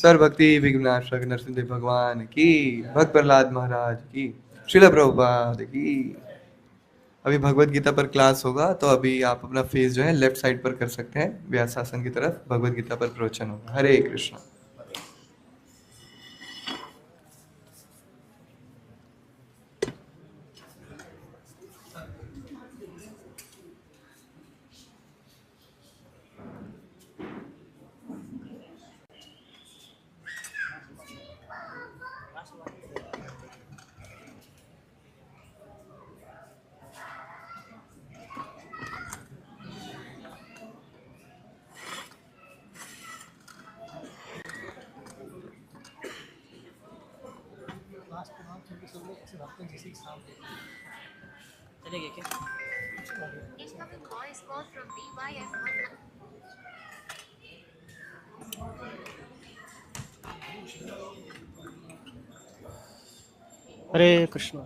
उत्तर भक्ति विघ्नाशक नरसिंह भगवान की, भक्त प्रहलाद महाराज की, श्रील प्रभुपाद की। अभी भगवत गीता पर क्लास होगा, तो अभी आप अपना फेस जो है लेफ्ट साइड पर कर सकते हैं, व्यासासन की तरफ। भगवत गीता पर प्रवचन होगा। हरे कृष्ण। चलेगा क्या? हरे कृष्ण।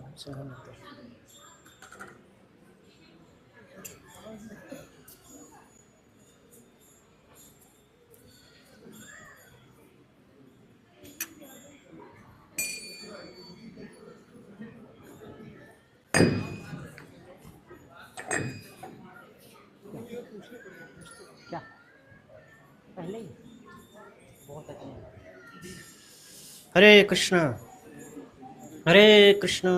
क्या पहले ही बहुत अच्छा। हरे कृष्ण हरे कृष्ण।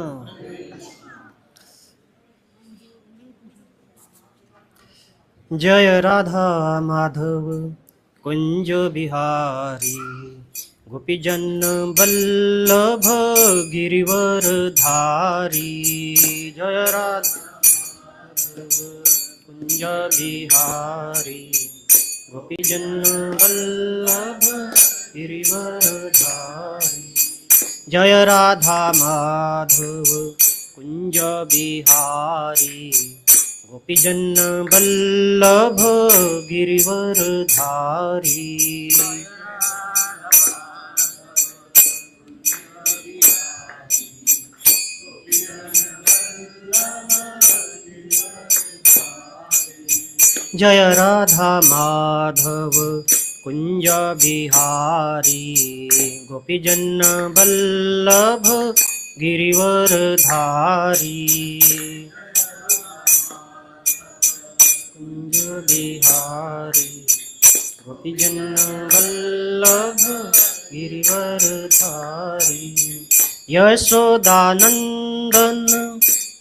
जय राधा माधव कुंज बिहारी, गोपीजन बल्लभ गिरिवर धारी। जय राधा कुंज बिहारी, गोपीजन बल्लभ गिरिवर धारी। जय राधा माधव कुंज बिहारी, गोपीजन बल्लभ गिरिवर धारी। जय राधा माधव कुंज बिहारी, गोपीजन बल्लभ गिरिवर धारी। कुंज बिहारी, गोपीजन बल्लभ गिरिवर धारी। यशोदानंदन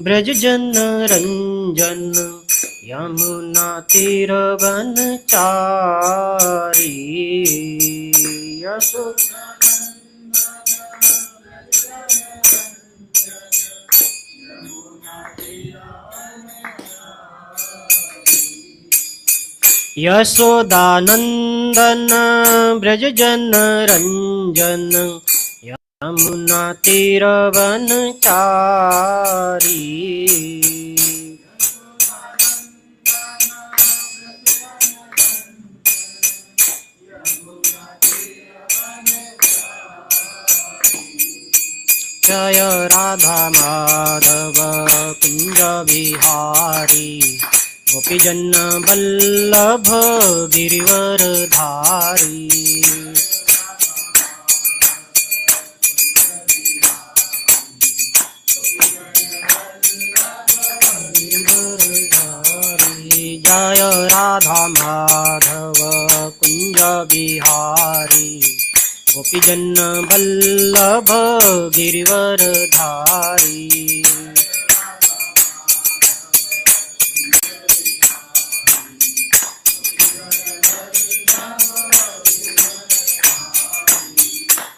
ब्रज जन रंजन, यमुना तीर वनचारी। यशोदानंदन ब्रज जन रंजन, यमुना तीर वनचारी। जय राधा माधव कुंज बिहारी, गोपीजन बल्लभ गिरिवर धारी। जय राधा माधव कुंज बिहारी, गोपीजन बल्लभ गिरिवर धारी।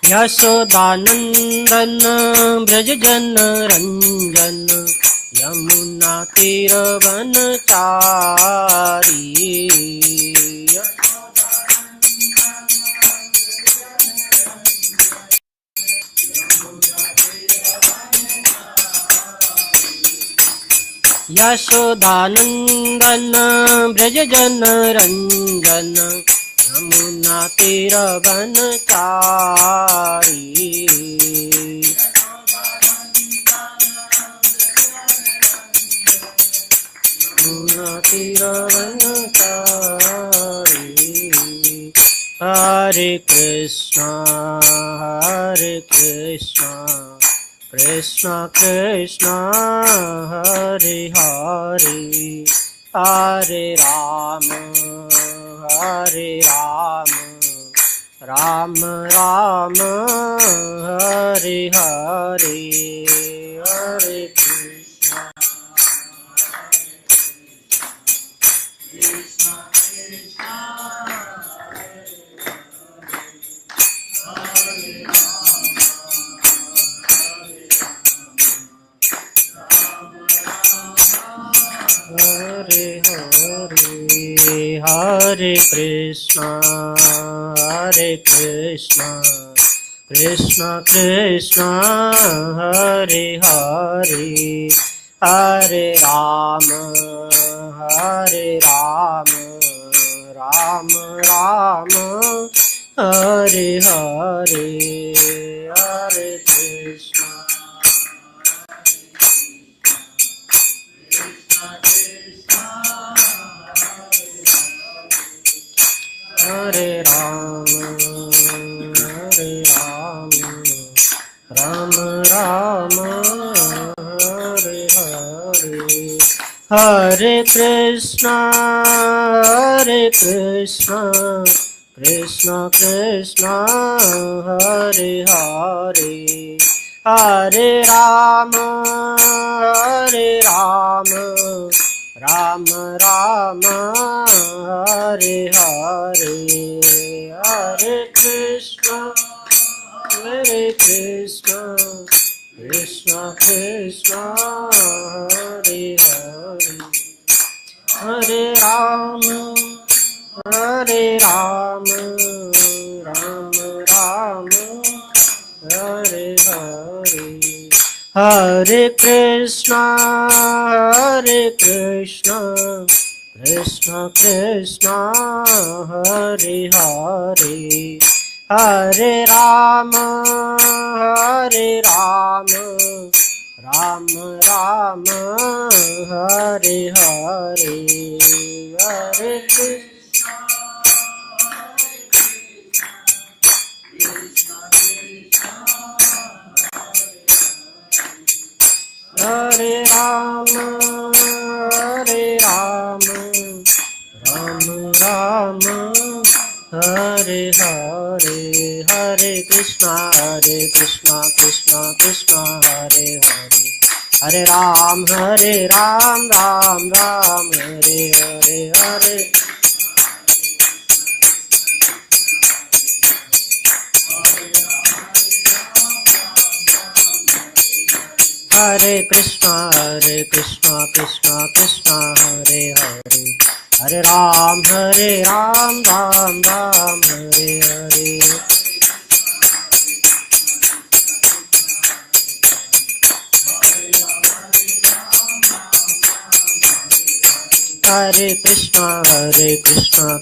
यशोदानंदन ब्रज जन रंजन, यमुना तीर वनचारी। यशोदानंदन ब्रज जन रंजन, यमुना तीर वनचारी। यमुना तीर वनचारी। हरे Krishna Hare Krishna, Krishna Krishna, Hare Hare, Hare Rama, Hare Rama, Rama Rama, Hare Hare, Hare Krishna. Hare Hare, Hare Krishna, Hare Krishna, Krishna Krishna, Hare Hare, Hare Rama, Hare Rama, Rama Rama, Hare Hare, Hare Krishna. Hare Rama, Hare Rama, Rama Rama, Hare Hare, Hare Krishna, Hare Krishna, Krishna Krishna, Hare Hare, Hare Rama, Hare Rama, Rama Rama, Hare Hare, Hare Krishna, Hare Krishna, Krishna Krishna, Hare Hare, Hare Rama, Hare Rama, Rama Rama, Hare Hare, Hare Krishna, Hare Krishna, Krishna Krishna, Hare Hare, Hare Rama, Hare Rama, Rama Rama, Hare Hare, Hare Krishna, Hare Rama, Hare Rama, Rama Rama, Hare Hare, Hare Krishna, Krishna Krishna, Hare Hare, Hare Ram, Ram Ram, Hare Hare, Hare Hare Krishna, Krishna Krishna, Hare Hare, Hare Ram, Ram Ram, Hare Hare, Hare Krishna,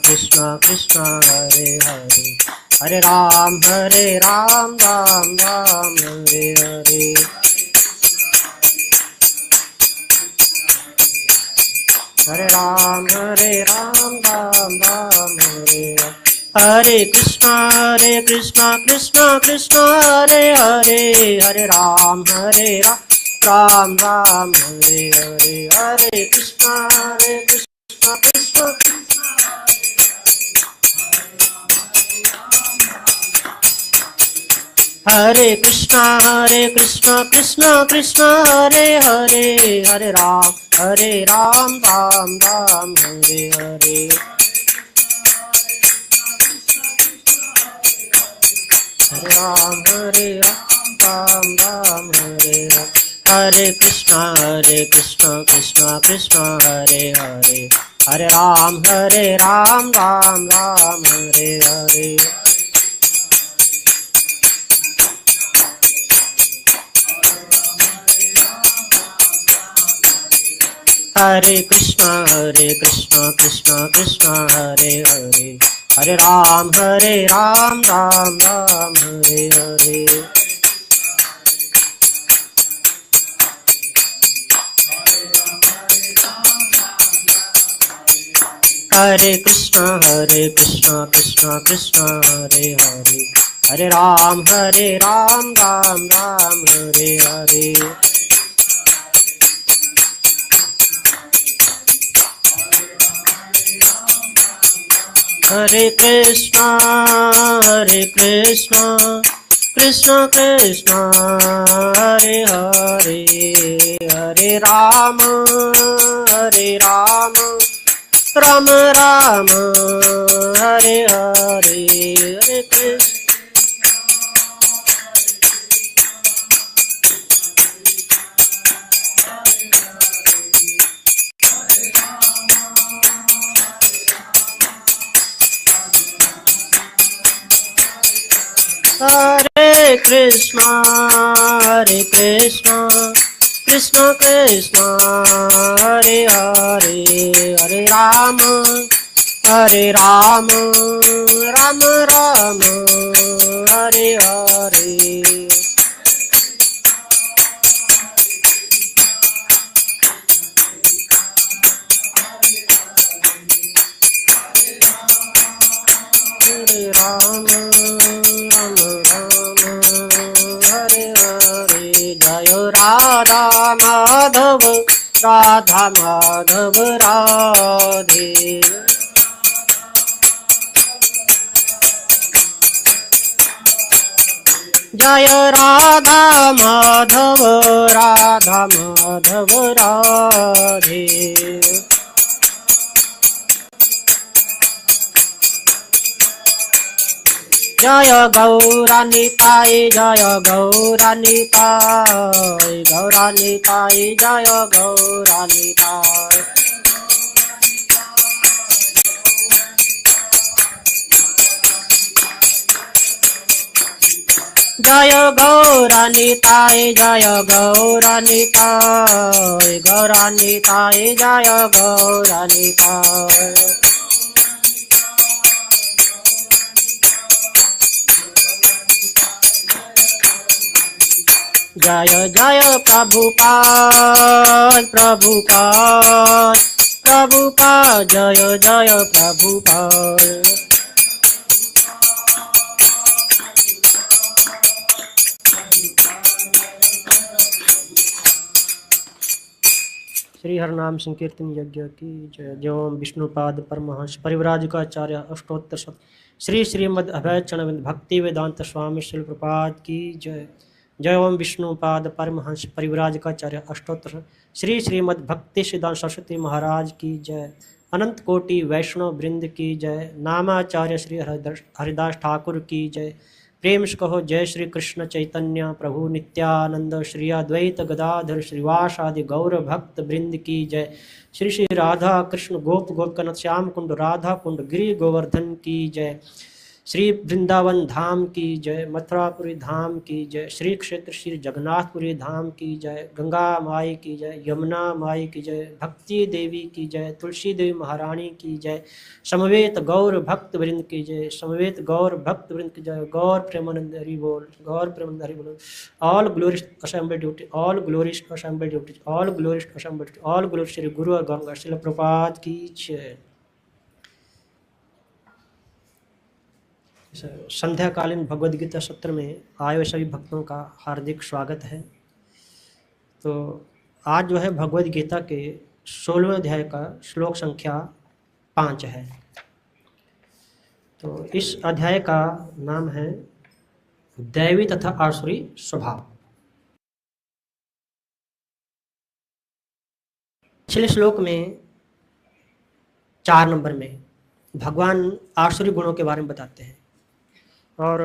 Krishna Krishna, Hare Hare, Hare Ram, Ram Ram, Hare Hare, Hare Ram, Ram Ram, Hare Hare Krishna, Krishna Krishna, Hare Hare, Hare Ram, Ram Ram, Hare Hare, Hare Krishna, Krishna Hare Krishna, Krishna Krishna, Hare Hare, Hare Ram, Ram Ram, Hare Hare, Hare Ram, Ram Hare Hare, Hare Krishna, Krishna Krishna, Hare Hare, Hare Ram, Ram Hare Hare, Hare Krishna, Krishna, Hare Hare, Hare Ram, Ram Hare Hare, Hare Krishna, Krishna, Hare Hare, हरे राम राम राम हरे हरे। हरे कृष्णा कृष्ण कृष्ण हरे हरे, हरे राम राम राम हरे हरे। हरे कृष्ण हरे कृष्णा कृष्ण कृष्ण हरे हरे, हरे राम राम राम हरे हरे। हरे राम राम हरे हरे। जय राधा माधव राधे। जय राधा माधव राधे। जय गौरानिताय जय गौरानिताय जय गौरानिताय। जय गौरानिताय जय गौरानिताय जय गौरानिताय। जय जय प्रभुपाद जय जय प्रभुपाद। श्री हरनाम संकीर्तन यज्ञ की जय। जय ओम विष्णुपाद परमहंस परिव्राजकाचार्य अष्टोत्तर शत श्री श्रीमद् अभय चरण भक्ति वेदांत स्वामी श्री प्रपाद की जय। जय ओम विष्णुपाद परमहंस परिव्राजकाचार्य अष्टोत्तर श्री श्रीमद् भक्ति सिद्धांत सरस्वती महाराज की जय। अनंत कोटि वैष्णव वृंद की जय। नामाचार्य श्री हरिदास ठाकुर की जय। प्रेम से कहो जय श्री कृष्ण चैतन्य प्रभु नित्यानंद श्री अद्वैत गदाधर श्रीवासादि गौर भक्त वृंद की जय। श्री श्री राधा कृष्ण गोप गोपकनाथ श्याम कुंड राधा कुंड गिरि गोवर्धन की जय। श्री वृंदावन धाम की जय। मथुरापुरी धाम की जय। श्री क्षेत्र श्री जगन्नाथपुरी धाम की जय। गंगा माई की जय। यमुना माई की जय। भक्ति देवी की जय। तुलसी देवी महारानी की जय। समवेत गौर भक्त वृंद की जय। समवेत गौर भक्त वृंद की जय। गौर प्रेमानंद हरि बोल। गौर प्रेमानंद हरि बोल। ऑल ग्लोरीज असेंबल ड्यूटी ऑल ग्लोरीज असेंबल ड्यूटी ऑल ग्लोरीज असेंबल ऑल ग्लोरी श्री गुरु और गंगा श्रील प्रपात की जय। संध्याकालीन भगवद गीता सत्र में आए हुए सभी भक्तों का हार्दिक स्वागत है। तो आज जो है भगवद गीता के 16वें अध्याय का श्लोक संख्या 5 है। तो इस अध्याय का नाम है दैवी तथा आसुरी स्वभाव। पिछले श्लोक में 4 नंबर में भगवान आसुरी गुणों के बारे में बताते हैं और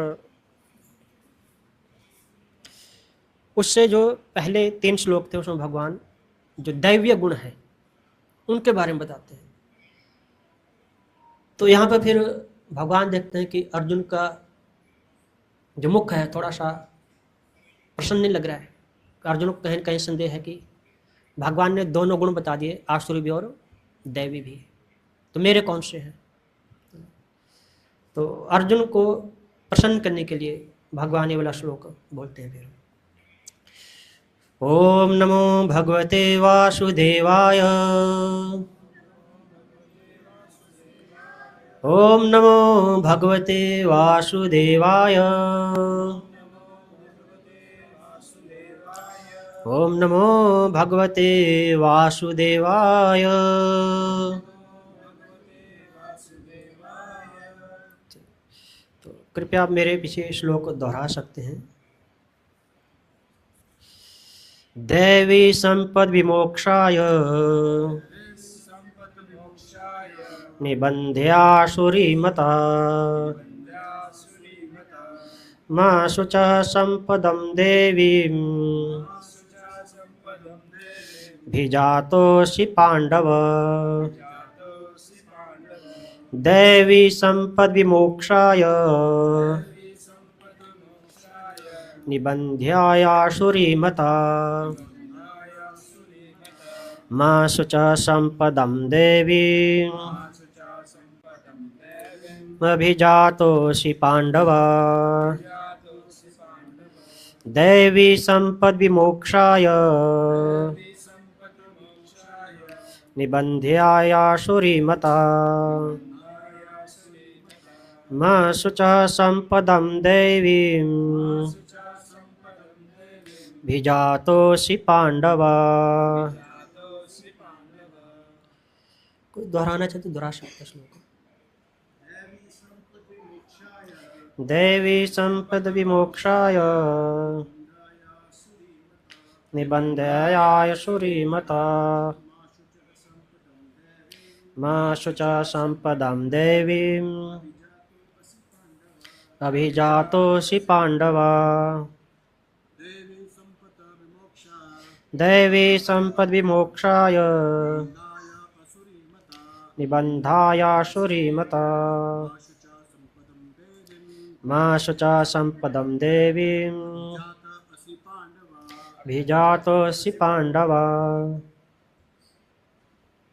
उससे जो पहले 3 श्लोक थे उसमें भगवान जो दैवीय गुण हैं उनके बारे में बताते हैं। तो यहाँ पर फिर भगवान देखते हैं कि अर्जुन का जो मुख है थोड़ा सा प्रसन्न नहीं लग रहा है। अर्जुन को कहीं न कहीं संदेह है कि भगवान ने दोनों गुण बता दिए, आसुरी भी और दैवी भी, तो मेरे कौन से हैं। तो अर्जुन को प्रसन्न करने के लिए भगवान ये वाला श्लोक बोलते हैं। फिर ओम नमो भगवते वासुदेवाय ओम नमो भगवते वासुदेवाय। ओम नमो भगवते वासुदेवाय। तो कृपया आप मेरे पीछे श्लोक दोहरा सकते हैं। दैवी संपद विमोक्षाय निबंध्यासुरीमता मां शुचः संपदं देवीं भिजातोऽसि पाण्डव। दैवी संपद विमोक्षाय निबंध्यासुरीमता मां शुचः संपदं देवीं अभिजातोऽसि पाण्डव। दैवी संपद विमोक्षाय निबंध्यासुरीमता मां शुचः संपदं देवीं भिजातोऽसि पाण्डव। कोई दोहराना चाहे तो दोहरा सकते श्लोक। दैवी संपद विमोक्षाय निबंध्यासुरीमता मां शुचः संपदं देवीं अभिजातोऽसि पाण्डव। दैवी संपद विमोक्षाय निबंधायासुरीमता मां शुचः संपदं देवीं भिजातोऽसि पाण्डव।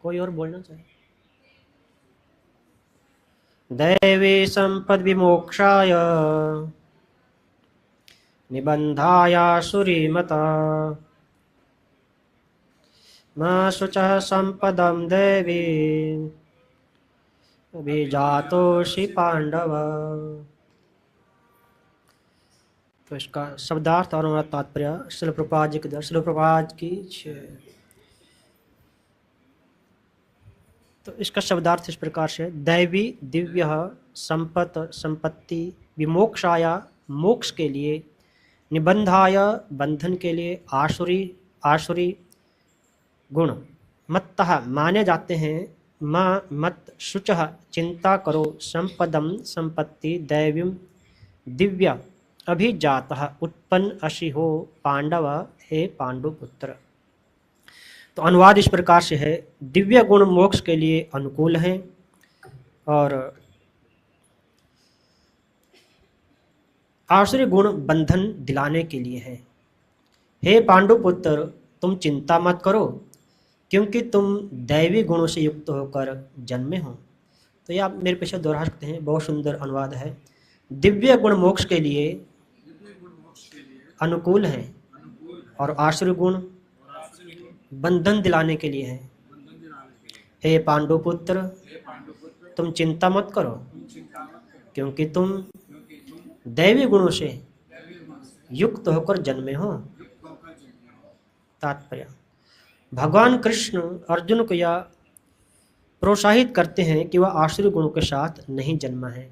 कोई और बोलना चाहिए। दैवी संपद विमोक्षाय निबंधायासुरीमता मां शुचः संपदं देवीं अभिजातोऽसि पाण्डव। तो इसका शब्दार्थ और हमारा तात्पर्य श्रील प्रभुपाद जी के द्वारा। श्रील प्रभुपाद की जय। तो इसका शब्दार्थ इस प्रकार से, दैवी दिव्य संपत्ति विमोक्षाया मोक्ष के लिए, निबंधाय बंधन के लिए, आसुरी गुण मत्तः माने जाते हैं। माँ मत शुचः चिंता करो, संपदम संपत्ति, दैवीं दिव्य अभिजातः उत्पन्न अशि हो, पांडव हे पांडुपुत्र। तो अनुवाद इस प्रकार से है, दिव्य गुण मोक्ष के लिए अनुकूल हैं और आसुरी गुण बंधन दिलाने के लिए हैं। हे पांडुपुत्र, तुम चिंता मत करो क्योंकि तुम दैवी गुणों से युक्त होकर जन्मे हो। तो ये आप मेरे पीछे दोहरा सकते हैं, बहुत सुंदर अनुवाद है। दिव्य गुण मोक्ष के लिए अनुकूल हैं और आसुरी गुण बंधन दिलाने के लिए हैं। हे पांडुपुत्र, तुम चिंता मत करो क्योंकि तुम दैवी गुणों से युक्त होकर जन्मे हो। तात्पर्य, भगवान कृष्ण अर्जुन को यह प्रोत्साहित करते हैं कि वह आसुरी गुणों के साथ नहीं जन्मा है।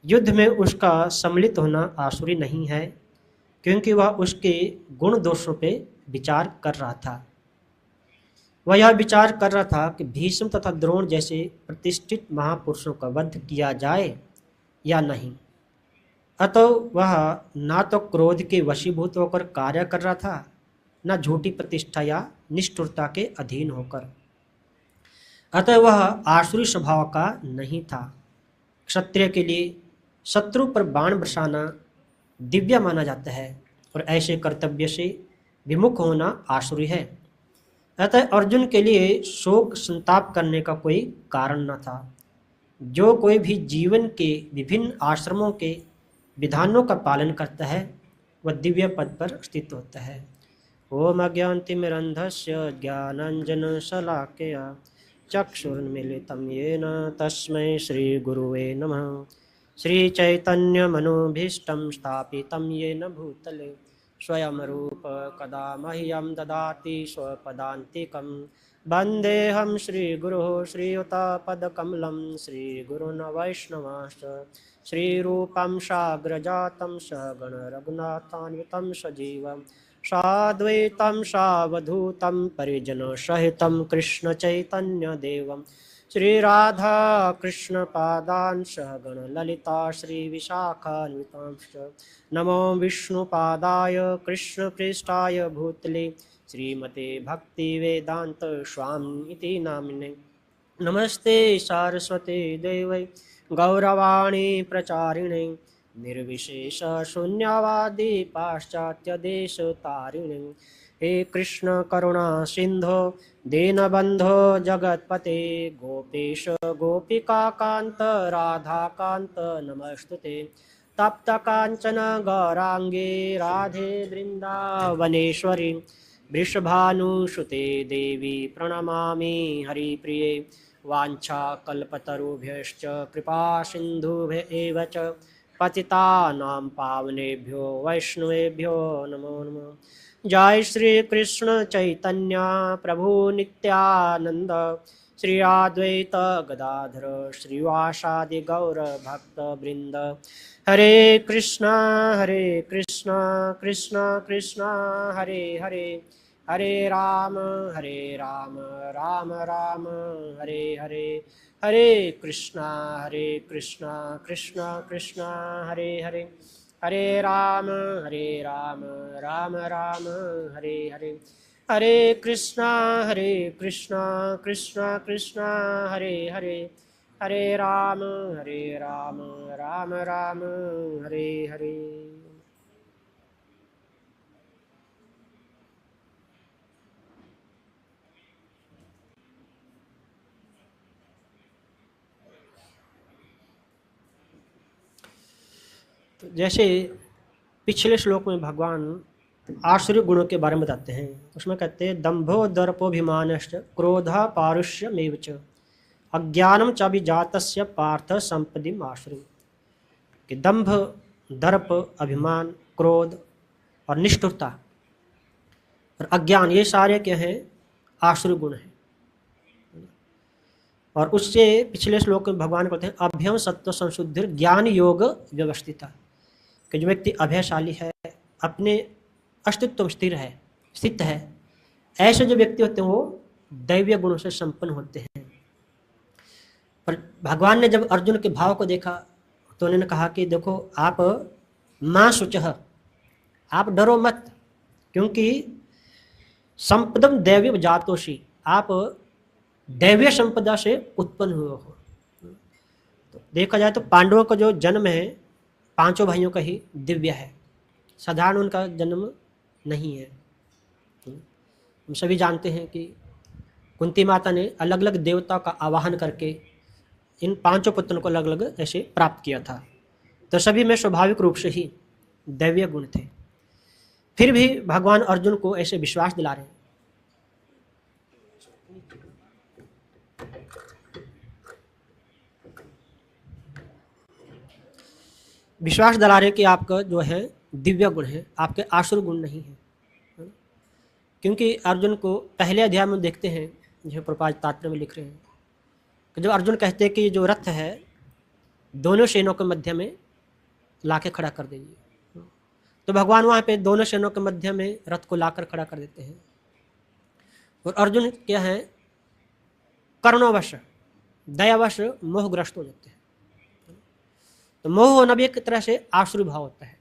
युद्ध में उसका सम्मिलित होना आसुरी नहीं है क्योंकि वह उसके गुण दोषों पे विचार कर रहा था। वह यह विचार कर रहा था कि भीष्म तथा द्रोण जैसे प्रतिष्ठित महापुरुषों का वध किया जाए या नहीं। अतः वह ना तो क्रोध के वशीभूत होकर कार्य कर रहा था, न झूठी प्रतिष्ठा या निष्ठुरता के अधीन होकर। अतः वह आसुरी स्वभाव का नहीं था। क्षत्रिय के लिए शत्रु पर बाण बरसाना दिव्य माना जाता है और ऐसे कर्तव्य से विमुख होना आसुरी है। अतः अर्जुन के लिए शोक संताप करने का कोई कारण न था। जो कोई भी जीवन के विभिन्न आश्रमों के विधानों का पालन करता है वह दिव्य पद पर स्थित होता है। ओम अज्ञानतिमिरन्धस्य ज्ञानाञ्जनशलाकया चक्षुर्मिलितं येन तस्मै श्रीगुरुवे नमः। श्रीचैतन्यमनोभीष्टं स्थापितं येन भूतले स्वयं रूप कदा मह्यं ददाति स्वपदान्तिकं। वन्देऽहं श्रीगुरुः श्रीयुतपदकमलं श्रीगुरुन् वैष्णवांश्च श्रीरूपं साग्रजातं सगणरघुनाथान्वितं सजीवं साद्वैतं सावधूतं परिजनसहितं कृष्णचैतन्यदेवं श्रीराधा कृष्णपादान् सहगणललिता श्रीविशाखान्वितांश्च नमो विष्णुपादाय कृष्णप्रेष्ठाय भूतले श्रीमते भक्तिवेदान्त स्वामी इति नामिने। नमस्ते सारस्वते देवै गौरवाणी प्रचारिणे निर्विशेष शून्यवादी पाश्चात्यदेशतारिणे। हे कृष्ण करुणा सिंधो दीनबंधो जगतपते गोपेश गोपिकाकांत राधाकांत नमस्तुते। तप्त कांचन गौरांगे राधे वृंदावनेश्वरी वृषभानुसुते देवी प्रणमामि हरिप्रिये। वाञ्छाकल्पतरुभ्यश्च कृपा सिन्धुभ्य एव च पतितानां पावनेभ्यो वैष्णवेभ्यो नमो नमः। जय श्री कृष्ण चैतन्य प्रभु नित्यानंद श्री अद्वैत गदाधर श्रीवासादि गौर भक्त वृंद। हरे कृष्णा कृष्णा कृष्णा हरे हरे हरे राम राम राम हरे हरे। हरे कृष्णा कृष्णा कृष्णा हरे हरे हरे राम राम राम हरे हरे। हरे कृष्णा कृष्णा कृष्णा हरे हरे हरे राम राम राम हरे हरे। तो जैसे पिछले श्लोक में भगवान आश्रय गुणों के बारे में बताते हैं, उसमें कहते हैं दंभो दर्पोभिमानश्च क्रोध पारुष्यमेव च अज्ञानम च अभिजातस्य पार्थ संपदिम आश्रय। कि दंभ, दर्प, अभिमान, क्रोध और निष्ठुरता और अज्ञान, ये सारे क्या हैं? आश्रय गुण हैं। और उससे पिछले श्लोक में भगवान कहते हैं अभ्यम सत्व संशुद्धि ज्ञान योग व्यवस्थिता। कि जो व्यक्ति अभयशाली है, अपने अस्तित्व में स्थित है, ऐसे जो व्यक्ति होते हैं वो दैवीय गुणों से संपन्न होते हैं। पर भगवान ने जब अर्जुन के भाव को देखा तो उन्होंने कहा कि देखो आप मां शुचः, आप डरो मत, क्योंकि संपदम दैवीय जातोषी, आप दैवीय संपदा से उत्पन्न हुए हो। तो देखा जाए तो पांडवों का जो जन्म है पांचों भाइयों का ही दिव्य है, साधारण उनका जन्म नहीं है। हम सभी जानते हैं कि कुंती माता ने अलग अलग देवताओं का आवाहन करके इन पांचों पुत्रों को अलग अलग ऐसे प्राप्त किया था। तो सभी में स्वाभाविक रूप से ही दैवीय गुण थे। फिर भी भगवान अर्जुन को ऐसे विश्वास दिला रहे हैं। विश्वास दिला रहे कि आपका जो है दिव्य गुण है, आपके आसुर गुण नहीं है। क्योंकि अर्जुन को पहले अध्याय में देखते हैं, जो प्रपात तात्पर्य में लिख रहे हैं कि जब अर्जुन कहते हैं कि जो रथ है दोनों सेनों के मध्य में लाके खड़ा कर दीजिए, तो भगवान वहाँ पे दोनों सेनों के मध्य में रथ को लाकर खड़ा कर देते हैं। और अर्जुन क्या है, करुणावश दयावश मोहग्रस्त हो जाते हैं। तो मोह होना भी एक तरह से आसुरी भाव होता है,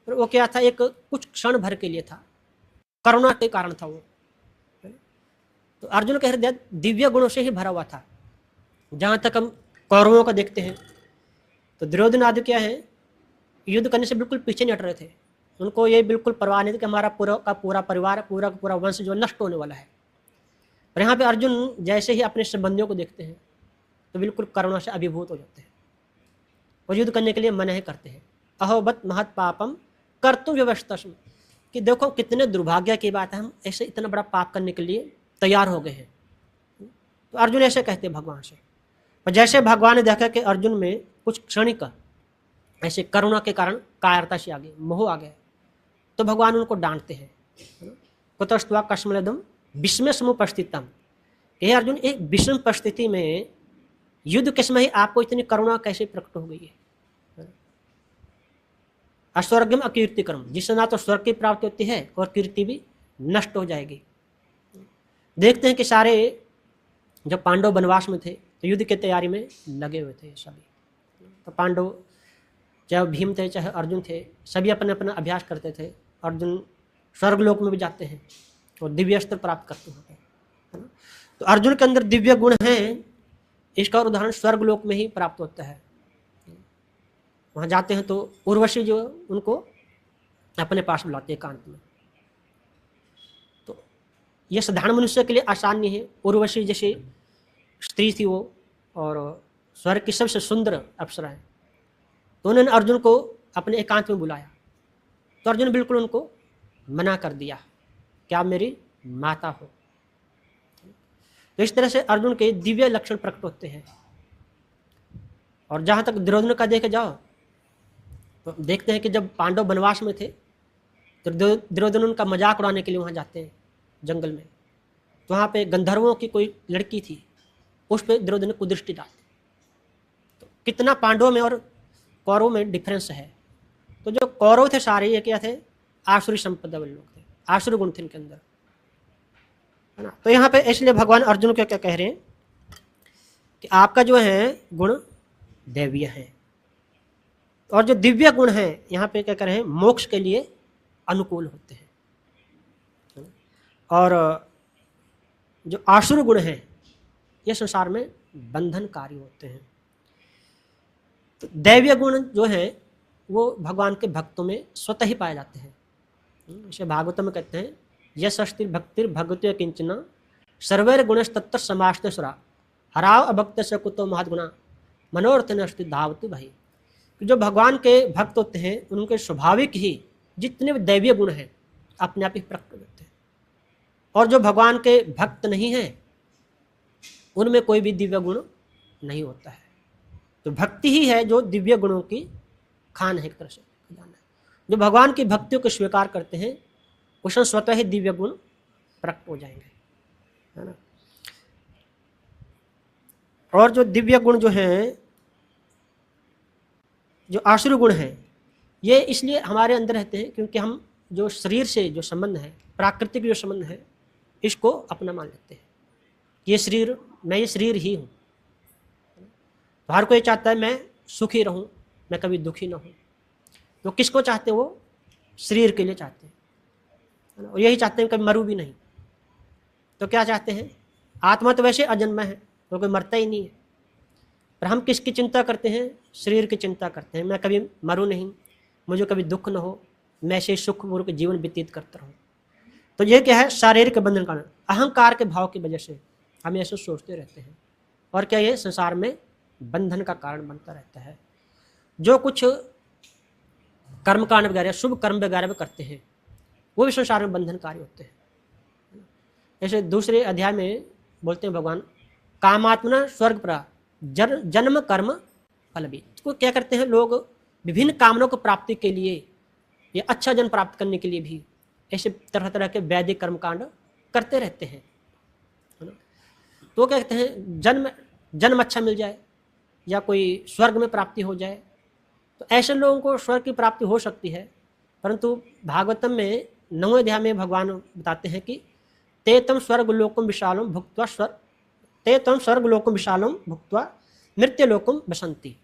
पर वो क्या था, एक कुछ क्षण भर के लिए था, करुणा के कारण था वो। तो अर्जुन कह रहे दिव्य गुणों से ही भरा हुआ था। जहाँ तक हम कौरवों का देखते हैं तो दुर्योधन आदि क्या है, युद्ध करने से बिल्कुल पीछे नहीं हट रहे थे। उनको ये बिल्कुल परवाह नहीं थी कि हमारा पूरा परिवार, पूरा वंश जो नष्ट होने वाला है। और यहाँ पे अर्जुन जैसे ही अपने संबंधियों को देखते हैं तो बिल्कुल करुणा से अभिभूत हो जाते हैं और युद्ध करने के लिए मना ही करते हैं। अहोबत महत पापम कर्तुम व्यवस्था, कि देखो कितने दुर्भाग्य की बात है, हम ऐसे इतना बड़ा पाप करने के लिए तैयार हो गए हैं। तो अर्जुन ऐसे कहते भगवान से। पर जैसे भगवान ने देखा कि अर्जुन में कुछ क्षणिक ऐसे करुणा के कारण कायरता से आ गई, मोह आ गया, तो भगवान उनको डांटते हैं। कुतस्त्वा कस्मलदम विस्मय समुपस्थितम, हे अर्जुन एक विषम परिस्थिति में युद्ध के समय आपको इतनी करुणा कैसे प्रकट हो गई है। अस्वर्गम अकीर्तिकर्म, जिससे ना तो स्वर्ग की प्राप्ति होती है और कीर्ति भी नष्ट हो जाएगी। देखते हैं कि सारे जब पांडव वनवास में थे तो युद्ध की तैयारी में लगे हुए थे सभी। तो पांडव चाहे भीम थे चाहे अर्जुन थे, सभी अपने अपना अभ्यास करते थे। अर्जुन स्वर्गलोक में भी जाते हैं और दिव्य अस्त्र प्राप्त करते होते हैं, है ना। तो अर्जुन के अंदर दिव्य गुण हैं, इसका उदाहरण स्वर्गलोक में ही प्राप्त होता है। वहाँ जाते हैं तो उर्वशी जो उनको अपने पास बुलाते हैं एकांत में। तो ये साधारण मनुष्य के लिए आसान नहीं है। उर्वशी जैसी स्त्री थी वो, और स्वर्ग की सबसे सुंदर अप्सरा है। तो उन्होंने अर्जुन को अपने एकांत में बुलाया, तो अर्जुन बिल्कुल उनको मना कर दिया कि आप मेरी माता हो। तो इस तरह से अर्जुन के दिव्य लक्षण प्रकट होते हैं। और जहाँ तक दुर्योधन का देखे जाओ तो देखते हैं कि जब पांडव वनवास में थे तो दुर्योधन उनका मजाक उड़ाने के लिए वहाँ जाते हैं जंगल में। तो वहाँ पे गंधर्वों की कोई लड़की थी, उस पर दुर्योधन ने कुदृष्टि डाली। तो कितना पांडवों में और कौरवों में डिफरेंस है। तो जो कौरव थे सारे ये क्या थे, आसुरी संपदा वाले लोग थे, आसुरी गुण थे इनके अंदर, है ना। तो यहाँ पे इसलिए भगवान अर्जुन को क्या कह रहे हैं कि आपका जो है गुण दैवीय है, और जो दिव्य गुण है यहाँ पे क्या कह रहे हैं मोक्ष के लिए अनुकूल होते हैं, है ना? और जो आसुर गुण हैं ये संसार में बंधनकारी होते हैं। तो दैवीय गुण जो है वो भगवान के भक्तों में स्वतः ही पाए जाते हैं। इसे भागवतम में कहते हैं यश अस्तिर भक्तिर भगवत किंचना सर्वैर गुणस्तत्तर समाश्तरा हराव अभक्त से कुतो महदगुणा मनोरथ नष्टि धावतु भाई। जो भगवान के भक्त होते हैं उनके स्वाभाविक ही जितने दैवीय गुण हैं अपने आप ही प्रकट होते हैं, और जो भगवान के भक्त नहीं हैं उनमें कोई भी दिव्य गुण नहीं होता है। तो भक्ति ही है जो दिव्य गुणों की खान है, एक तरह से जाना है। जो भगवान की भक्तियों को स्वीकार करते हैं उसमें स्वतः ही दिव्य गुण प्रकट हो जाएंगे, है ना। और जो दिव्य गुण जो हैं, जो आसुरी गुण हैं, ये इसलिए हमारे अंदर रहते हैं क्योंकि हम जो शरीर से जो संबंध है, प्राकृतिक जो संबंध है, इसको अपना मान लेते हैं। ये शरीर, मैं ये शरीर ही हूँ। तो हर कोई चाहता है मैं सुखी रहूँ, मैं कभी दुखी ना हूँ। तो किसको चाहते हैं वो? शरीर के लिए चाहते हैं, और यही चाहते हैं कभी मरूँ भी नहीं। तो क्या चाहते हैं? आत्मा तो वैसे अजन्मा है, तो कोई मरता ही नहीं है, पर हम किसकी चिंता करते हैं? शरीर की चिंता करते हैं। मैं कभी मरूँ नहीं, मुझे कभी दुख न हो, मैं ऐसे सुखपूर्वक जीवन व्यतीत करता रहूँ। तो ये क्या है? शारीरिक बंधन कारण, अहंकार के भाव की वजह से हम ऐसे सोचते रहते हैं, और क्या ये संसार में बंधन का कारण बनता रहता है। जो कुछ कर्मकांड वगैरह, शुभ कर्म वगैरह भी करते हैं, वो भी संसार में बंधनकारी होते हैं। जैसे दूसरे अध्याय में बोलते हैं भगवान, कामात्मना स्वर्ग प्रा जन्म कर्म फल भी। तो क्या करते हैं लोग? विभिन्न कामनाओं को प्राप्ति के लिए या अच्छा जन्म प्राप्त करने के लिए भी ऐसे तरह तरह के वैदिक कर्मकांड करते रहते हैं, है ना। तो क्या कहते हैं? जन्म अच्छा मिल जाए या कोई स्वर्ग में प्राप्ति हो जाए, तो ऐसे लोगों को स्वर्ग की प्राप्ति हो सकती है। परंतु भागवतम में 9वें अध्याय में भगवान बताते हैं कि ते तम स्वर्गलोकम विशालम भुक्त्वा ते तम स्वर्गलोकम विशालम भुक्त्वा मृत्युलोकम बसंती।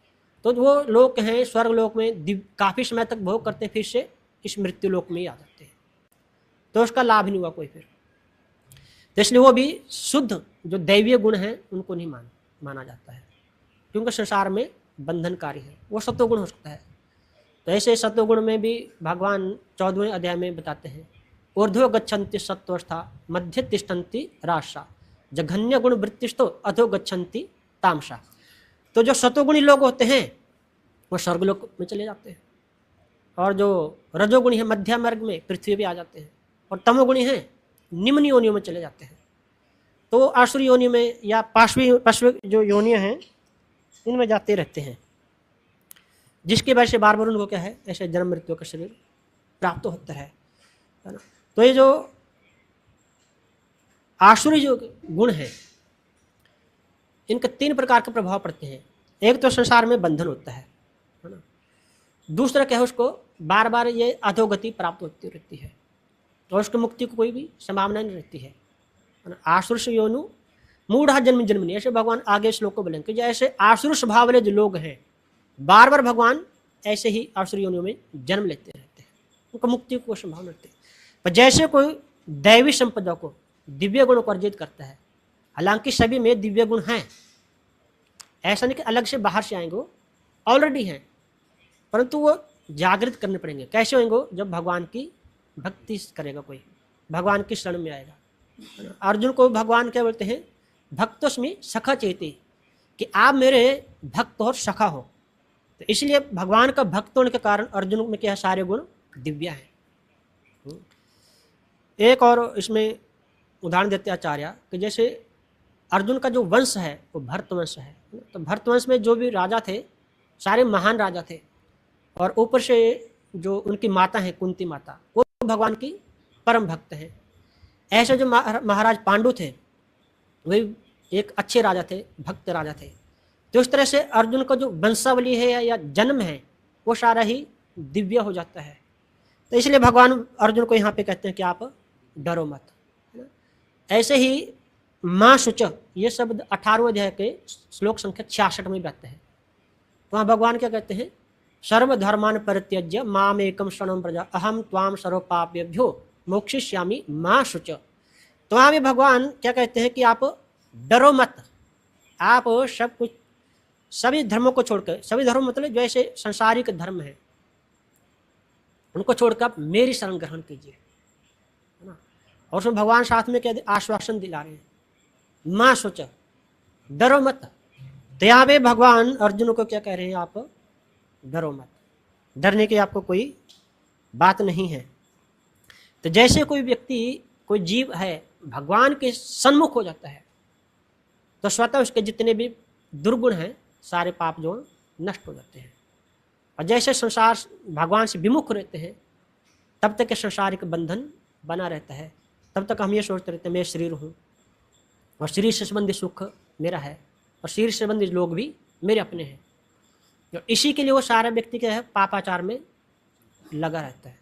तो वो लोग हैं स्वर्गलोक में काफ़ी समय तक भोग करते, फिर से इस मृत्युलोक में ही आ जाते हैं, तो उसका लाभ नहीं हुआ कोई फिर। तो इसलिए वो भी शुद्ध जो दैवीय गुण हैं उनको नहीं माना जाता है, क्योंकि संसार में बंधनकारी है। वो सत्वगुण हो सकता है। तो ऐसे सत्वगुण में भी भगवान 14वें अध्याय में बताते हैं, ऊर्ध्व गच्छन्ति सत्वस्था मध्य तिष्ठन्ति राशा जघन्य गुण वृत्तिस्तो अधो गच्छन्ति तामसा। तो जो सत्वगुणी लोग होते हैं वो स्वर्गलोक में चले जाते हैं, और जो रजोगुणी है मध्यम वर्ग में पृथ्वी पे आ जाते हैं, और तमोगुणी हैं निम्न योनियों में चले जाते हैं। तो आसुरी योनि में या पार्श्व जो योनियाँ हैं इनमें जाते रहते हैं, जिसकी वजह से बार बार उनको क्या है ऐसे जन्म मृत्यु का शरीर प्राप्त होता है ना। तो ये जो आसुरी जो गुण है इनके 3 प्रकार के प्रभाव पड़ते हैं। एक तो संसार में बंधन होता है ना। दूसरा क्या है, उसको बार बार ये अधोगति प्राप्त होती रहती है और उसकी मुक्ति को कोई भी संभावना नहीं रहती है ना। आसुर योनु मूढ़ा जन्म जन्मनी, ऐसे भगवान आगे श्लोक को बोलेंगे कि जैसे आसुर स्वभाव वाले जो लोग हैं बार बार भगवान ऐसे ही आसुर योनियों में जन्म लेते रहते हैं, उनको मुक्ति को संभावना रहती है। पर जैसे कोई दैवी संपदा को दिव्य गुण को अर्जित करता है, हालांकि सभी में दिव्य गुण हैं, ऐसा नहीं कि अलग से बाहर से आएंगे, वो ऑलरेडी हैं, परंतु वो जागृत करने पड़ेंगे। कैसे होंगे? जब भगवान की भक्ति करेगा, कोई भगवान की शरण में आएगा। अर्जुन को भगवान क्या बोलते हैं? भक्तोस्मि सखा चेती, कि आप मेरे भक्त और सखा हो। तो इसलिए भगवान का भक्त होने के कारण अर्जुन में क्या है, सारे गुण दिव्य हैं। एक और इसमें उदाहरण देते आचार्य कि जैसे अर्जुन का जो वंश है वो भरत वंश है। तो भरत वंश में जो भी राजा थे सारे महान राजा थे, और ऊपर से जो उनकी माता है कुंती माता, वो भगवान की परम भक्त हैं। ऐसे जो महाराज पांडु थे वही एक अच्छे राजा थे, भक्त राजा थे। तो इस तरह से अर्जुन का जो वंशावली है या जन्म है वो सारा ही दिव्य हो जाता है। तो इसलिए भगवान अर्जुन को यहाँ पे कहते हैं कि आप डरो मत। ऐसे ही माँ शुच, ये शब्द 18वें अध्याय के श्लोक संख्या 66 में भी आते हैं। वहाँ भगवान क्या कहते हैं? सर्वधर्मान परित्यज्य माम एकम शरणं व्रज अहम त्वाम सर्व पापेभ्यो मोक्षयिष्यामि माँ शुच। तो वहाँ भी भगवान क्या कहते हैं कि आप डरो मत, आप सब कुछ सभी धर्मों को छोड़कर, सभी धर्म मतलब जो ऐसे संसारिक धर्म है उनको छोड़कर आप मेरी शरण ग्रहण कीजिए, है ना। और उसमें भगवान साथ में क्या आश्वासन दिला रहे हैं, माँ सोच डरो मत। तो यहाँ पे भगवान अर्जुन को क्या कह रहे हैं? आप डरो मत, डरने की आपको कोई बात नहीं है। तो जैसे कोई व्यक्ति, कोई जीव है भगवान के सन्मुख हो जाता है तो स्वतः उसके जितने भी दुर्गुण हैं सारे पाप जो नष्ट हो जाते हैं। और जैसे संसार भगवान से विमुख रहते हैं तब तक संसारिक बंधन बना रहता है, तब तक हम ये सोचते रहते हैं मैं शरीर हूँ और शरीर से संबंधित सुख मेरा है और शरीर से संबंधित लोग भी मेरे अपने हैं। तो इसी के लिए वो सारा व्यक्ति क्या है, पापाचार में लगा रहता है।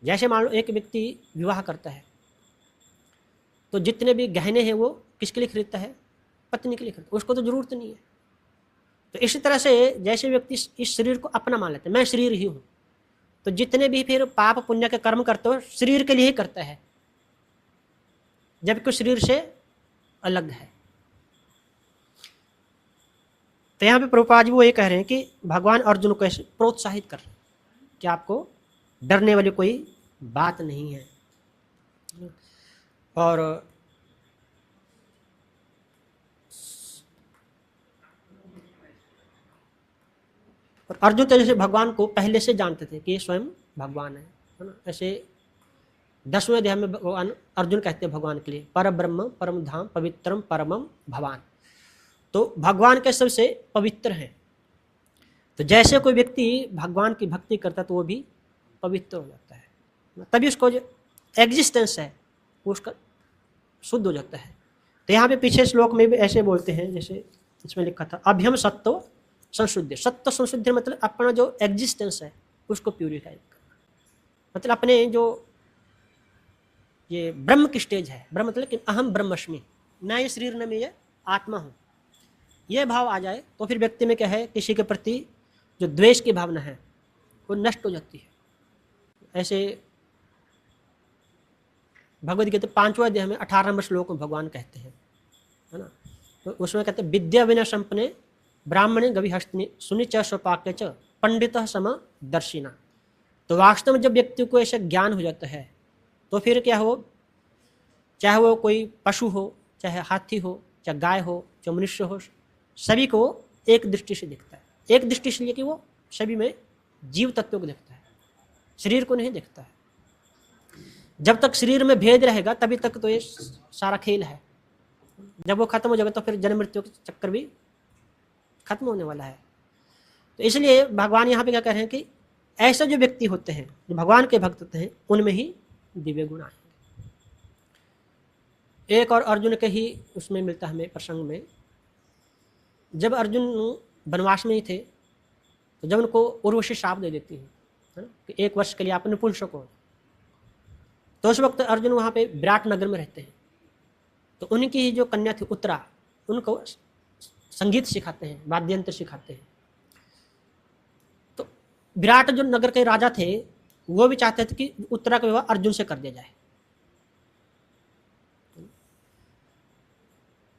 जैसे मान लो एक व्यक्ति विवाह करता है तो जितने भी गहने हैं वो किसके लिए खरीदता है? पत्नी के लिए खरीदता है, उसको तो जरूरत नहीं है। तो इसी तरह से जैसे व्यक्ति इस शरीर को अपना मान लेता है, मैं शरीर ही हूँ, तो जितने भी फिर पाप पुण्य के कर्म करते हो शरीर के लिए ही करता है, जबकि शरीर से अलग है। तो यहाँ पे प्रभुपाद जी वो ये कह रहे हैं कि भगवान अर्जुन को ऐसे प्रोत्साहित कर रहे हैं कि आपको डरने वाली कोई बात नहीं है। और अर्जुन तो जैसे भगवान को पहले से जानते थे कि ये स्वयं भगवान है ना। ऐसे 10वें अध्याय में भगवान अर्जुन कहते हैं भगवान के लिए पर ब्रह्म परम धाम पवित्रम परमम भवान। तो भगवान के सबसे पवित्र हैं। तो जैसे कोई व्यक्ति भगवान की भक्ति करता है तो वो भी पवित्र हो जाता है, तभी उसको जो एग्जिस्टेंस है वो उसका शुद्ध हो जाता है। तो यहाँ पे पीछे श्लोक में भी ऐसे बोलते हैं, जैसे इसमें लिखा था अभ्यम सत्व संशुद्धि। सत्व संशुद्धि मतलब अपना जो एग्जिस्टेंस है उसको प्यूरिफाई करना, मतलब अपने जो ये ब्रह्म की स्टेज है, ब्रह्म मतलब कि अहम ब्रह्मस्मि, न ये शरीर न मैं ये आत्मा हूँ, ये भाव आ जाए तो फिर व्यक्ति में क्या है, किसी के प्रति जो द्वेष की भावना है वो नष्ट हो जाती है। ऐसे भगवद गीता 5वें अध्याय में 18वें श्लोक में भगवान कहते हैं, है ना। तो उसमें कहते हैं विद्या विनय संपन्ने ब्राह्मणे गविहस्तिनि सुनिच स्वपाक्य च पंडितः समदर्शिना। तो वास्तव में जब व्यक्ति को ऐसा ज्ञान हो जाता है तो फिर क्या हो, चाहे वो कोई पशु हो, चाहे हाथी हो, चाहे गाय हो, चाहे मनुष्य हो, सभी को एक दृष्टि से दिखता है। एक दृष्टि से कि वो सभी में जीव तत्व को देखता है, शरीर को नहीं देखता है। जब तक शरीर में भेद रहेगा तभी तक तो ये सारा खेल है। जब वो खत्म हो जाएगा तो फिर जन्म मृत्यु का चक्कर भी खत्म होने वाला है। तो इसलिए भगवान यहाँ पे क्या कह रहे हैं कि ऐसे जो व्यक्ति होते हैं, जो भगवान के भक्त होते हैं, उनमें ही दिव्य गुण आएंगे। एक और अर्जुन के ही उसमें मिलता है हमें प्रसंग में, जब अर्जुन वनवास में ही थे तो जब उनको उर्वशी शाप दे देती है ना कि 1 वर्ष के लिए आप नपुंसक हो, तो उस वक्त अर्जुन वहाँ पे विराट नगर में रहते हैं। तो उनकी ही जो कन्या थी उत्तरा, उनको संगीत सिखाते हैं, वाद्य यंत्र सिखाते हैं। तो विराट जो नगर के राजा थे वो भी चाहते थे कि उत्तरा का विवाह अर्जुन से कर दिया जाए,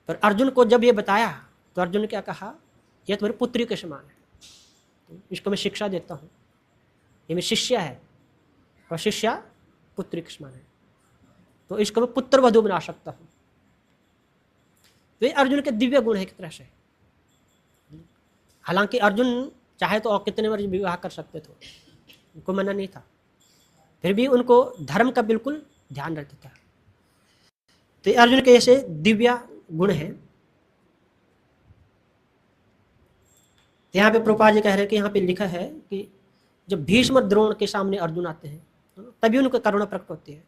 पर अर्जुन को जब ये बताया तो अर्जुन ने क्या कहा, यह तुम्हारी पुत्री के समान है, इसको मैं शिक्षा देता हूँ, ये मेरी शिष्या है और शिष्या पुत्री के समान है, तो इसको मैं पुत्र वधू बना सकता हूँ। तो ये अर्जुन के दिव्य गुण है एक तरह से। हालांकि अर्जुन चाहे तो और कितने बार विवाह कर सकते थे, उनको मना नहीं था, फिर भी उनको धर्म का बिल्कुल ध्यान रहता था। तो अर्जुन के ऐसे दिव्य गुण है। तो यहाँ पे प्रभुपाद जी कह रहे हैं कि यहाँ पे लिखा है कि जब भीष्म द्रोण के सामने अर्जुन आते हैं तभी उनको करुणा प्रकट होती है।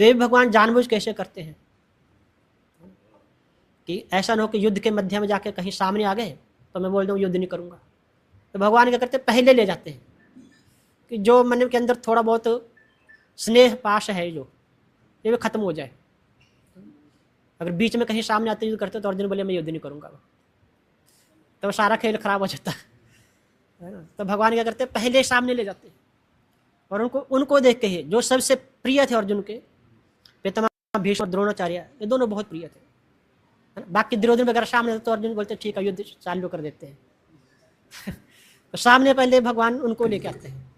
तो ये भगवान जानबूझ कैसे करते हैं कि ऐसा न हो कि युद्ध के मध्य में जाके कहीं सामने आ गए तो मैं बोल दूँ युद्ध नहीं करूँगा। तो भगवान क्या करते हैं, पहले ले जाते हैं कि जो मन के अंदर थोड़ा बहुत स्नेह पाश है जो ये भी खत्म हो जाए। अगर बीच में कहीं सामने आते युद्ध करते तो अर्जुन बोले मैं युद्ध नहीं करूँगा, तो सारा खेल खराब हो जाता है ना। तो भगवान क्या करते हैं, पहले सामने ले जाते हैं और उनको देख के ही जो सबसे प्रिय थे अर्जुन के, पितामह भीष्म और द्रोणाचार्य, ये दोनों बहुत प्रिय थे, है ना। बाकी दुर्योधन वगैरह सामने तो अर्जुन बोलते ठीक है युद्ध चालू कर देते हैं तो सामने पहले भगवान उनको लेके आते हैं।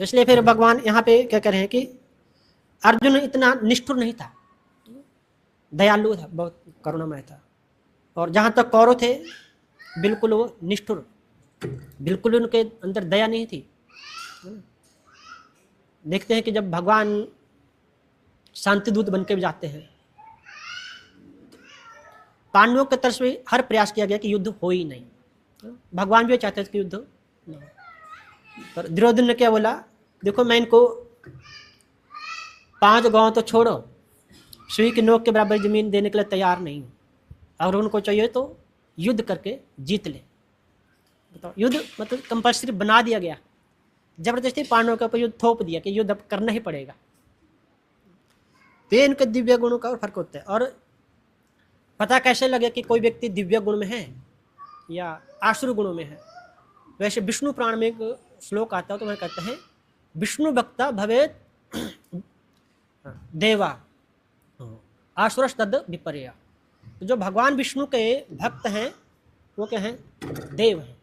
इसलिए फिर भगवान यहाँ पे क्या कह रहे हैं कि अर्जुन इतना निष्ठुर नहीं था, दयालु था, बहुत करुणामय था। और जहाँ तक कौरव थे बिल्कुल वो निष्ठुर, बिल्कुल उनके अंदर दया नहीं थी। देखते हैं कि जब भगवान शांति दूत बन के जाते हैं, पांडवों के तरफ से हर प्रयास किया गया कि युद्ध हो ही नहीं। भगवान भी चाहते थे कि युद्ध न हो, पर दुर्योधन ने क्या बोला, देखो मैं इनको 5 गांव तो छोड़ो, सुई की नोक के बराबर जमीन देने के लिए तैयार नहीं हूँ, और उनको चाहिए तो युद्ध करके जीत ले। बताओ, युद्ध मतलब कंपल्सरी बना दिया गया, जबरदस्ती पांडवों के ऊपर युद्ध थोप दिया कि युद्ध अब करना ही पड़ेगा। तो ये इनके दिव्य गुणों का फर्क होता है। और पता कैसे लगे कि कोई व्यक्ति दिव्य गुण में है या आसुर गुणों में है, वैसे विष्णु पुराण में एक श्लोक आता है, तो वह कहते हैं विष्णु भक्ता भवेत देवा आसुरस तद विपर्या। तो जो भगवान विष्णु के भक्त हैं वो क्या हैं, देव हैं,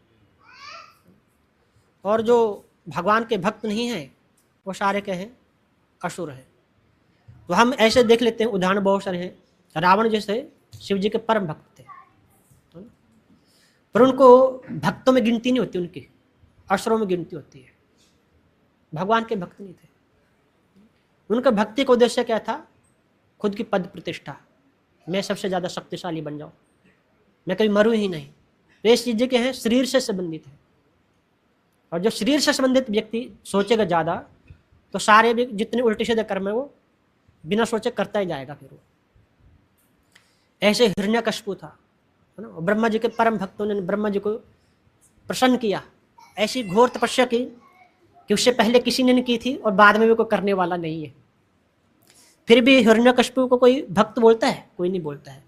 और जो भगवान के भक्त नहीं हैं वो सारे क्या हैं, असुर हैं। तो हम ऐसे देख लेते हैं, उदाहरण बहुत सारे हैं। रावण जैसे शिव जी के परम भक्त थे, पर उनको भक्तों में गिनती नहीं होती, उनकी असुरों में गिनती होती है। भगवान के भक्त नहीं थे, उनका भक्ति का उद्देश्य क्या था, खुद की पद प्रतिष्ठा, मैं सबसे ज़्यादा शक्तिशाली बन जाऊँ, मैं कभी मरूँ ही नहीं। तो ये चीज़ें क्या हैं, शरीर से संबंधित है। और जो शरीर से संबंधित व्यक्ति सोचेगा ज़्यादा तो सारे भी जितने उल्टे सीधे कर्म है वो बिना सोचे करता ही जाएगा। फिर वो ऐसे हिरण्यकशिपु था, है ना। ब्रह्मा जी के परम भक्तों ने ब्रह्मा जी को प्रसन्न किया, ऐसी घोर तपस्या की कि उससे पहले किसी ने नहीं की थी और बाद में भी कोई करने वाला नहीं है। फिर भी हिरण्यकशिपु को कोई भक्त बोलता है, कोई नहीं बोलता है,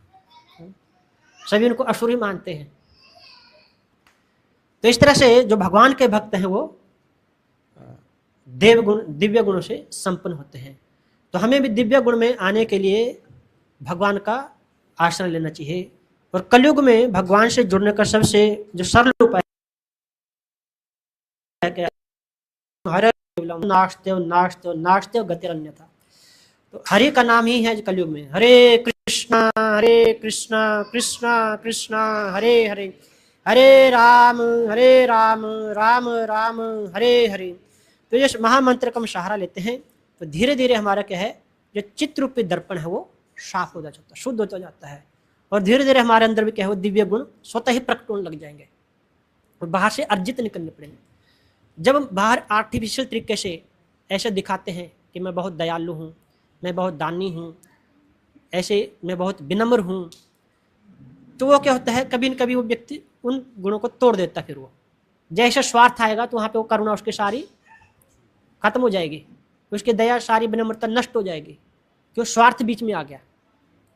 सभी उनको असुर ही मानते हैं। तो इस तरह से जो भगवान के भक्त हैं वो देव गुण, दिव्य गुणों से संपन्न होते हैं। तो हमें भी दिव्य गुण में आने के लिए भगवान का आश्रय लेना चाहिए। और कलयुग में भगवान से जुड़ने का सबसे जो सरल उपाय है, हरे नास्ते नास्ते नास्ते गतिरन्यथा। तो हरि का नाम ही है कलयुग में, हरे कृष्णा कृष्णा कृष्णा हरे हरे, हरे राम राम राम हरे हरे। तो ये महामंत्र का हम सहारा लेते हैं तो धीरे धीरे हमारा क्या है, जो चित्त रूपी दर्पण है वो साफ हो जाता है, शुद्ध होता जाता है, और धीरे धीरे हमारे अंदर भी क्या है वो दिव्य गुण स्वतः ही प्रकट होने लग जाएंगे और बाहर से अर्जित निकलने पड़ेंगे। जब हम बाहर आर्टिफिशियल तरीके से ऐसे दिखाते हैं कि मैं बहुत दयालु हूँ, मैं बहुत दानी हूँ, ऐसे मैं बहुत विनम्र हूँ, तो वो क्या होता है, कभी न कभी वो व्यक्ति उन गुणों को तोड़ देता है। फिर वो जैसे स्वार्थ आएगा तो वहाँ पे वो करुणा उसकी सारी खत्म हो जाएगी, उसकी दया सारी विनम्रता नष्ट हो जाएगी, क्यों, स्वार्थ बीच में आ गया।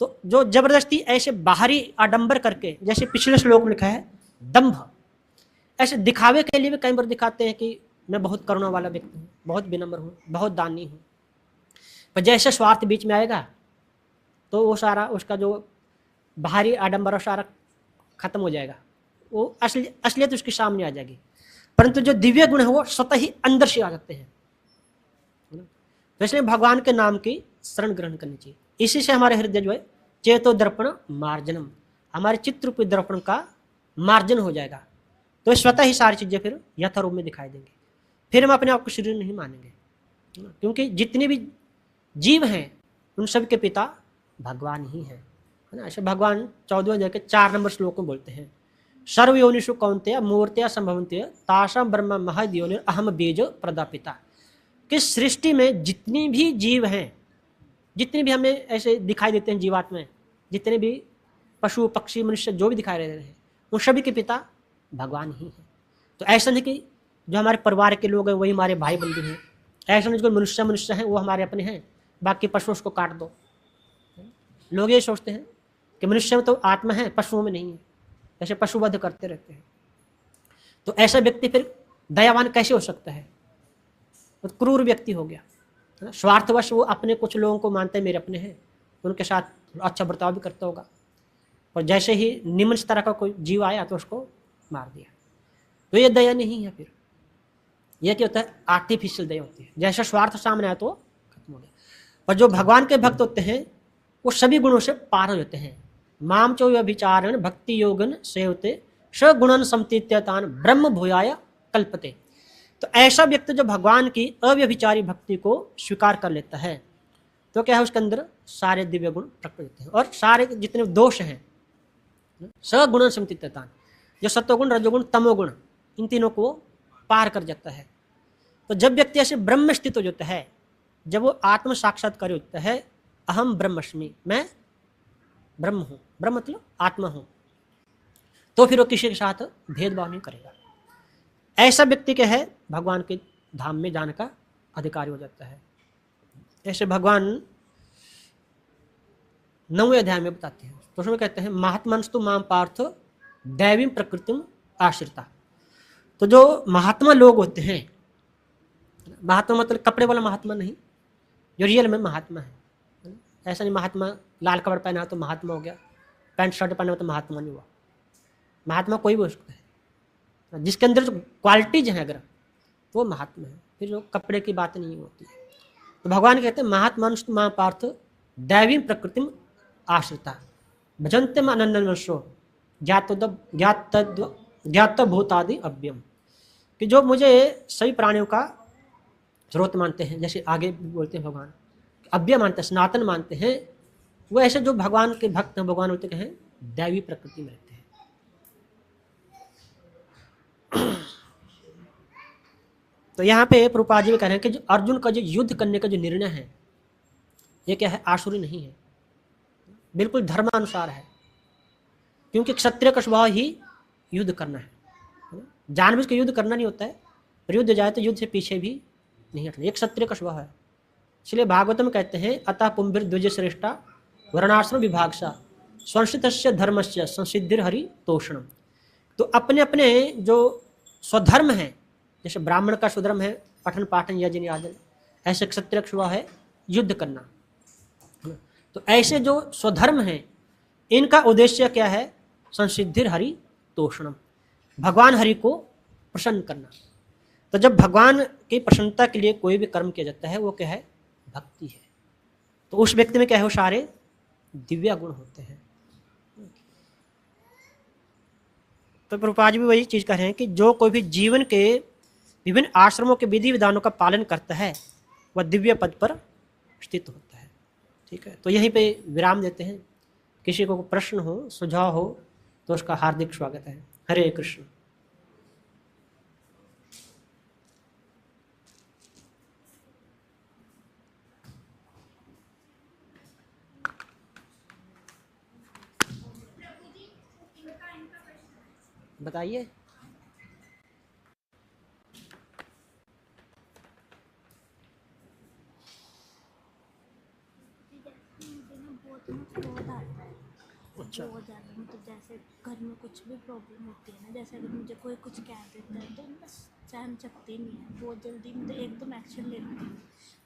तो जो जबरदस्ती ऐसे बाहरी आडंबर करके, जैसे पिछले श्लोक में लिखा है दंभ, ऐसे दिखावे के लिए भी कई बार दिखाते हैं कि मैं बहुत करुणा वाला व्यक्ति हूँ, बहुत विनम्र हूँ, बहुत दानी हूँ, पर जैसे स्वार्थ बीच में आएगा तो वो सारा उसका जो बाहरी आडंबर सारा खत्म हो जाएगा, वो असलियत उसके सामने आ जाएगी। परंतु जो दिव्य गुण है वो स्वतः ही अंदर से आ जाते हैं। तो इसलिए भगवान के नाम की शरण ग्रहण करनी चाहिए। इसी से हमारे हृदय जो है चेतो दर्पण मार्जनम, हमारे चित्त रूपी दर्पण का मार्जन हो जाएगा, तो स्वतः ही सारी चीजें फिर यथारूप में दिखाई देंगी। फिर हम अपने आप को शरीर नहीं मानेंगे, क्योंकि जितने भी जीव हैं उन सब के पिता भगवान ही है ना। ऐसे भगवान 14वें अध्याय के 4 नंबर श्लोक में बोलते हैं, सर्व योनिषु कौन्तेय मूर्त्या संभवन्ते तासाम ब्रह्म महद योनिर अहम बीज प्रदापिता। कि सृष्टि में जितनी भी जीव हैं, जितने भी हमें ऐसे दिखाई देते हैं जीवात्माएं, जितने भी पशु पक्षी मनुष्य जो भी दिखाई दे रहे हैं, उन सभी के पिता भगवान ही हैं। तो ऐसा नहीं कि जो हमारे परिवार के लोग हैं वही हमारे भाई बंधु हैं, ऐसा नहीं जो मनुष्य हैं वो हमारे अपने हैं, बाकी पशु उसको काट दो। लोग ये सोचते हैं कि मनुष्य में तो आत्मा है, पशुओं में नहीं है, ऐसे पशुवध करते रहते हैं। तो ऐसा व्यक्ति फिर दयावान कैसे हो सकता है, तो क्रूर व्यक्ति हो गया है ना। स्वार्थवश वो अपने कुछ लोगों को मानते हैं मेरे अपने हैं, उनके साथ अच्छा बर्ताव भी करता होगा, और जैसे ही निम्न तरह का कोई जीव आया तो उसको मार दिया। तो ये दया नहीं है। फिर यह क्या होता है, आर्टिफिशियल दया होती है, जैसा स्वार्थ सामने आया तो खत्म हो गया। और जो भगवान के भक्त होते हैं वो सभी गुणों से पार हो जाते हैं। माम चो व्यभिचारण भक्ति योगन सेवते सगुणन समतीत्यतान ब्रह्म भूयाय कल्पते। तो ऐसा व्यक्ति जो भगवान की अव्यभिचारी भक्ति को स्वीकार कर लेता है तो क्या है, उसके अंदर सारे दिव्य गुण प्रकट होते हैं, और सारे जितने दोष हैं सगुणन समतीत्यतान, जो सत्वगुण रजोगुण तमोगुण, इन तीनों को पार कर जाता है। तो जब व्यक्ति ऐसे ब्रह्म स्थित हो जाता है, जब वो आत्म साक्षात्कार होता है, अहम ब्रह्मस्मि, मैं ब्रह्म हूँ, ब्रह्म मतलब आत्मा हूँ, तो फिर वो किसी के साथ भेदभाव नहीं करेगा। ऐसा व्यक्ति क्या है, भगवान के धाम में जाने का अधिकारी हो जाता है। ऐसे भगवान 9वें अध्याय में बताते हैं, तो उसमें कहते हैं महात्मंस्तु माम पार्थ दैवीं प्रकृतिम आश्रिता। तो जो महात्मा लोग होते हैं, महात्मा मतलब कपड़े वाला महात्मा नहीं, जो रियल में महात्मा है, ऐसा नहीं महात्मा लाल कपड़ा पहना तो महात्मा हो गया, पैंट शर्ट पहना तो महात्मा नहीं हुआ। महात्मा कोई भी हो सकता है, जिसके अंदर जो क्वालिटीज हैं अगर वो महात्मा है, फिर जो कपड़े की बात नहीं होती है। तो भगवान कहते हैं महात्मानुष्ठ मां पार्थ दैवीं प्रकृतिम आश्रिता भजन्ते अनन्यवशो ज्ञात भूतादि अव्यम। कि जो मुझे सभी प्राणियों का स्रोत मानते हैं, जैसे आगे बोलते हैं भगवान अव्यय मानते हैं, सनातन मानते हैं, वो ऐसे जो भगवान के भक्त हैं, भगवान होते हैं दैवी प्रकृति में रहते हैं। तो यहाँ पे प्रभुपाद जी भी कह रहे हैं कि जो अर्जुन का जो युद्ध करने का जो निर्णय है, ये क्या है, आसुरी नहीं है, बिल्कुल धर्मानुसार है, क्योंकि क्षत्रिय का स्वभाव ही युद्ध करना है। जानबूझ के युद्ध करना नहीं होता है, पर युद्ध जाए तो युद्ध से पीछे भी नहीं हटना, एक क्षत्रिय का स्वभाव है। इसलिए भागवत में कहते हैं अतः पुंभिर द्विज श्रेष्ठा वर्णाश्रम विभागसा संस्थितस्य धर्मस्य संसिद्धिर हरि तोषणम। तो अपने अपने जो स्वधर्म है, जैसे ब्राह्मण का स्वधर्म है पठन पाठन यजन याजन, ऐसे क्षत्रिय का स्वभाव है युद्ध करना। तो ऐसे जो स्वधर्म है इनका उद्देश्य क्या है, संसिद्धिर हरि तोषणम, भगवान हरि को प्रसन्न करना। तो जब भगवान की प्रसन्नता के लिए कोई भी कर्म किया जाता है वो क्या है, भक्ति है। तो उस व्यक्ति में क्या है, वो सारे दिव्य गुण होते हैं। तो प्रभुपाद जी भी वही चीज कह रहे हैं कि जो कोई भी जीवन के विभिन्न आश्रमों के विधि विधानों का पालन करता है वह दिव्य पद पर स्थित होता है। ठीक है, तो यहीं पे विराम देते हैं। किसी को प्रश्न हो, सुझाव हो तो उसका हार्दिक स्वागत है। हरे कृष्ण। बताइए। मुझे ना बहुत ना क्रोध आता है। अच्छा। बहुत ज़्यादा, मतलब जैसे घर में कुछ भी प्रॉब्लम होती है ना, जैसे अगर मुझे कोई कुछ कह देता है तो मैं सहन सकती नहीं है, बहुत जल्दी मतलब एकदम एक्शन ले लेती हूँ।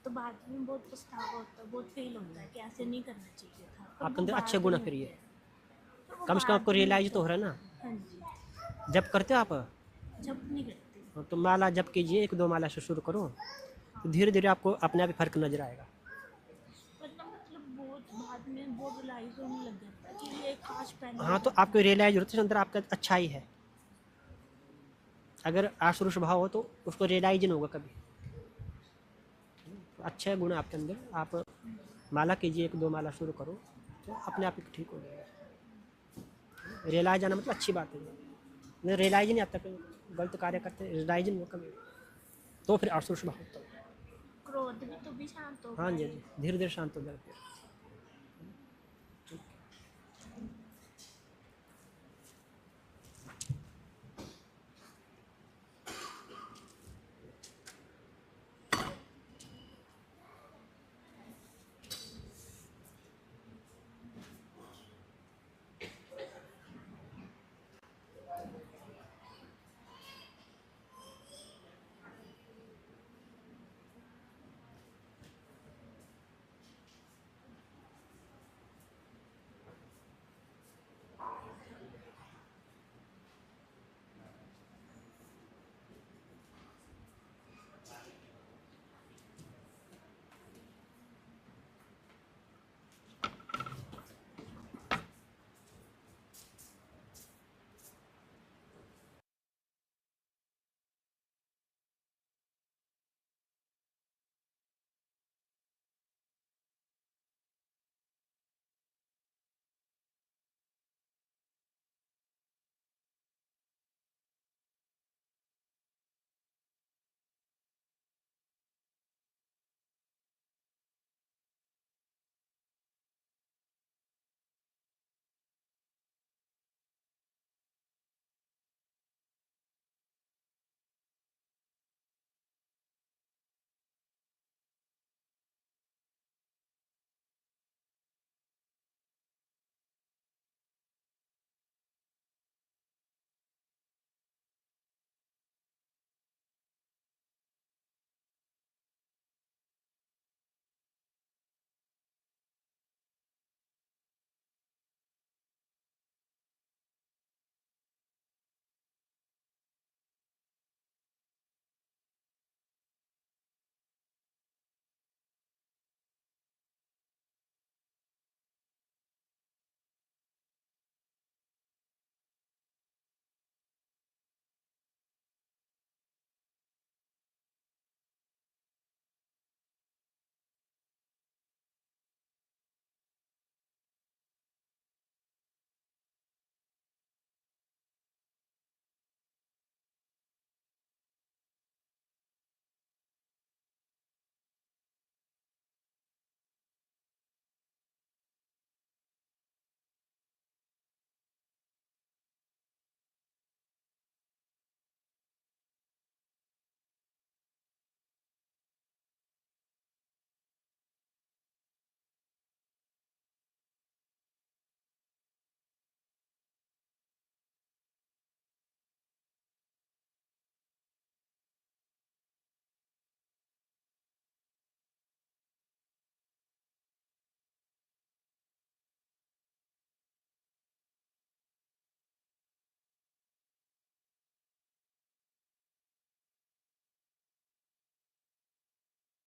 तो बाद में बहुत पछतावा होता है, बहुत फील होता है कि ऐसे नहीं करना चाहिए था, पर आपके वो अंदर अच्छे बाद गुण में फिर होते ये हैं। पर वो कम से कम बाद आपको में रियलाइज होते तो हो रहा है हैं। ना। हाँ जी। जब करते हो आप, जब नहीं करती। तो माला जप कीजिए, 1-2 माला से शुरू करो, तो धीरे धीरे आपको अपने आप ही फर्क नजर आएगा। पर ना मतलब बहुत बाद में बहुत रिलाइज होने लग जाता है कि ये काश पहले हाँ, तो होता। आपको रियलाइज होता है अंदर आपका अच्छाई है। अगर आसुर स्वभाव हो तो उसको रियलाइज नहीं होगा कभी। तो अच्छे गुण आपके अंदर, आप माला कीजिए, 1-2 माला शुरू करो तो अपने आप ही ठीक हो जाएगा। रियलाइज आना मतलब अच्छी बात है। रियलाइज नहीं आता, कभी गलत कार्य करते रियलाइज नहीं हो कभी, तो फिर आसुर स्वभाव होता है। क्रोध भी तो भी शांत हो हाँ गया जी, है। धीरे धीरे शांत हो जाएगा।